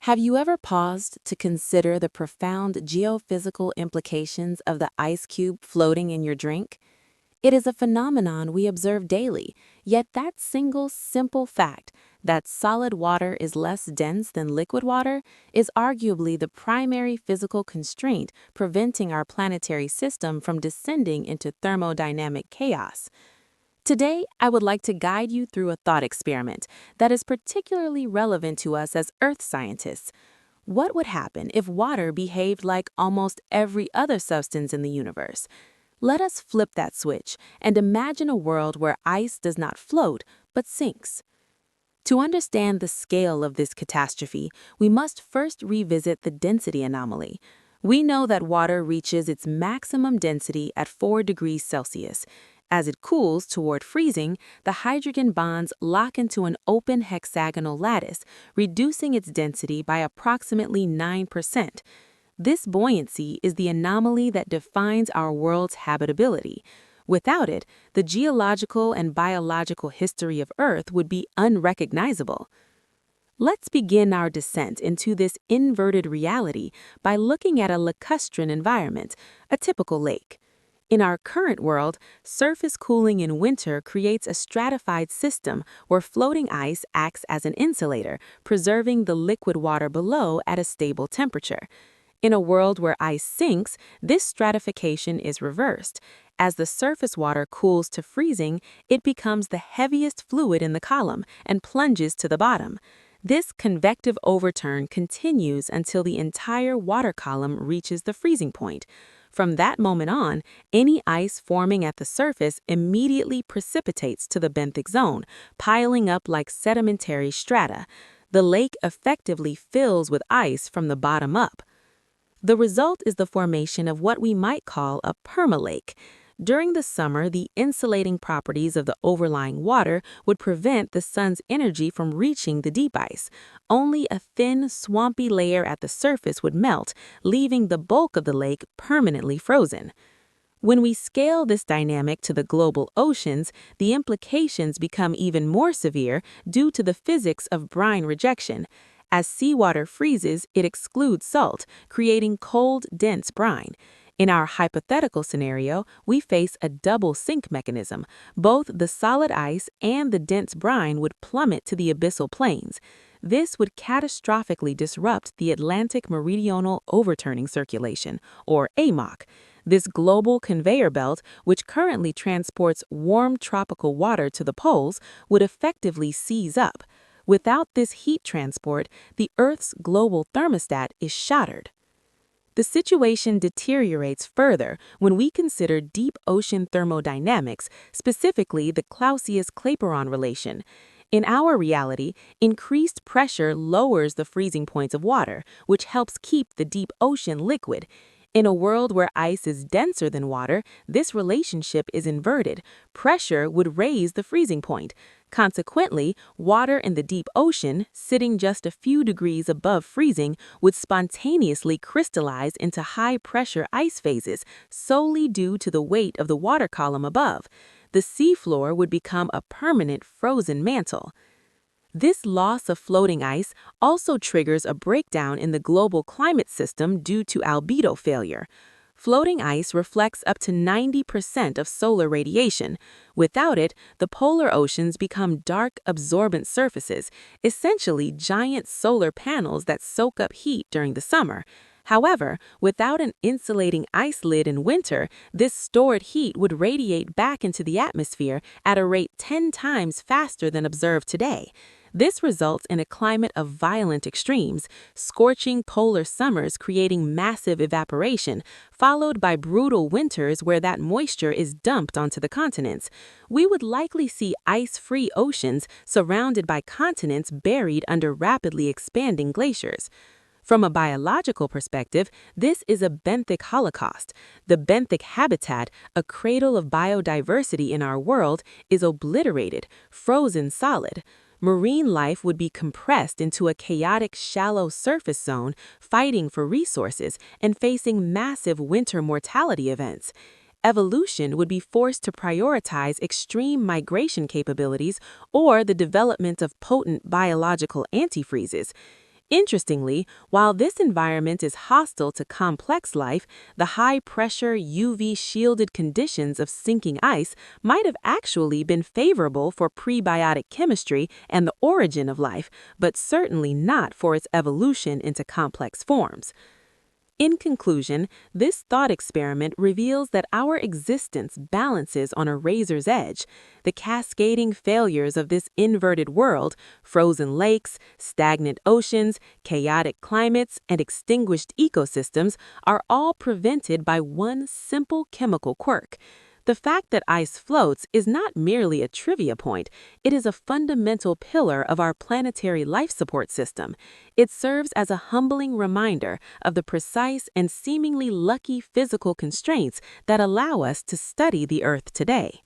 Have you ever paused to consider the profound geophysical implications of the ice cube floating in your drink? It is a phenomenon we observe daily, yet that single simple fact that solid water is less dense than liquid water is arguably the primary physical constraint preventing our planetary system from descending into thermodynamic chaos. Today, I would like to guide you through a thought experiment that is particularly relevant to us as Earth scientists. What would happen if water behaved like almost every other substance in the universe? Let us flip that switch and imagine a world where ice does not float but sinks. To understand the scale of this catastrophe, we must first revisit the density anomaly. We know that water reaches its maximum density at 4 degrees Celsius. As it cools toward freezing, the hydrogen bonds lock into an open hexagonal lattice, reducing its density by approximately 9%. This buoyancy is the anomaly that defines our world's habitability. Without it, the geological and biological history of Earth would be unrecognizable. Let's begin our descent into this inverted reality by looking at a lacustrine environment, a typical lake. In our current world, surface cooling in winter creates a stratified system where floating ice acts as an insulator, preserving the liquid water below at a stable temperature. In a world where ice sinks, this stratification is reversed. As the surface water cools to freezing, it becomes the heaviest fluid in the column and plunges to the bottom. This convective overturn continues until the entire water column reaches the freezing point. From that moment on, any ice forming at the surface immediately precipitates to the benthic zone, piling up like sedimentary strata. The lake effectively fills with ice from the bottom up. The result is the formation of what we might call a permalake. During the summer, the insulating properties of the overlying water would prevent the sun's energy from reaching the deep ice. Only a thin, swampy layer at the surface would melt, leaving the bulk of the lake permanently frozen. When we scale this dynamic to the global oceans, the implications become even more severe due to the physics of brine rejection. As seawater freezes, it excludes salt, creating cold, dense brine. In our hypothetical scenario, we face a double sink mechanism. Both the solid ice and the dense brine would plummet to the abyssal plains. This would catastrophically disrupt the Atlantic Meridional Overturning Circulation, or AMOC. This global conveyor belt, which currently transports warm tropical water to the poles, would effectively seize up. Without this heat transport, the Earth's global thermostat is shattered. The situation deteriorates further when we consider deep ocean thermodynamics, specifically the Clausius-Clapeyron relation. In our reality, increased pressure lowers the freezing points of water, which helps keep the deep ocean liquid. In a world where ice is denser than water, this relationship is inverted. Pressure would raise the freezing point. Consequently, water in the deep ocean, sitting just a few degrees above freezing, would spontaneously crystallize into high-pressure ice phases solely due to the weight of the water column above. The seafloor would become a permanent frozen mantle. This loss of floating ice also triggers a breakdown in the global climate system due to albedo failure. Floating ice reflects up to 90% of solar radiation. Without it, the polar oceans become dark, absorbent surfaces, essentially giant solar panels that soak up heat during the summer. However, without an insulating ice lid in winter, this stored heat would radiate back into the atmosphere at a rate 10 times faster than observed today. This results in a climate of violent extremes, scorching polar summers creating massive evaporation, followed by brutal winters where that moisture is dumped onto the continents. We would likely see ice-free oceans surrounded by continents buried under rapidly expanding glaciers. From a biological perspective, this is a benthic holocaust. The benthic habitat, a cradle of biodiversity in our world, is obliterated, frozen solid. Marine life would be compressed into a chaotic shallow surface zone, fighting for resources and facing massive winter mortality events. Evolution would be forced to prioritize extreme migration capabilities or the development of potent biological antifreezes. Interestingly, while this environment is hostile to complex life, the high-pressure, UV-shielded conditions of sinking ice might have actually been favorable for prebiotic chemistry and the origin of life, but certainly not for its evolution into complex forms. In conclusion, this thought experiment reveals that our existence balances on a razor's edge. The cascading failures of this inverted world, frozen lakes, stagnant oceans, chaotic climates, and extinguished ecosystems, are all prevented by one simple chemical quirk. The fact that ice floats is not merely a trivia point, it is a fundamental pillar of our planetary life support system. It serves as a humbling reminder of the precise and seemingly lucky physical constraints that allow us to study the Earth today.